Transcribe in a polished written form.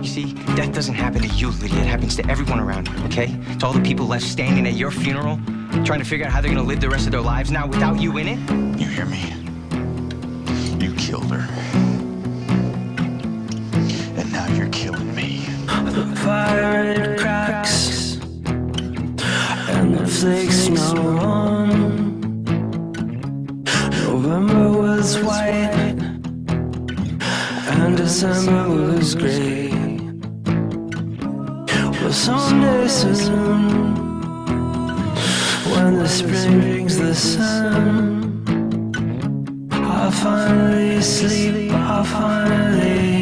You see, death doesn't happen to you, Lydia. It happens to everyone around you, okay? To all the people left standing at your funeral, trying to figure out how they're gonna live the rest of their lives now without you in it. You hear me? You killed her. And now you're killing me. The fire cracks and the flakes no on. November was white and December was gray. Well, someday soon, when the spring brings the sun, I'll finally sleep, I'll finally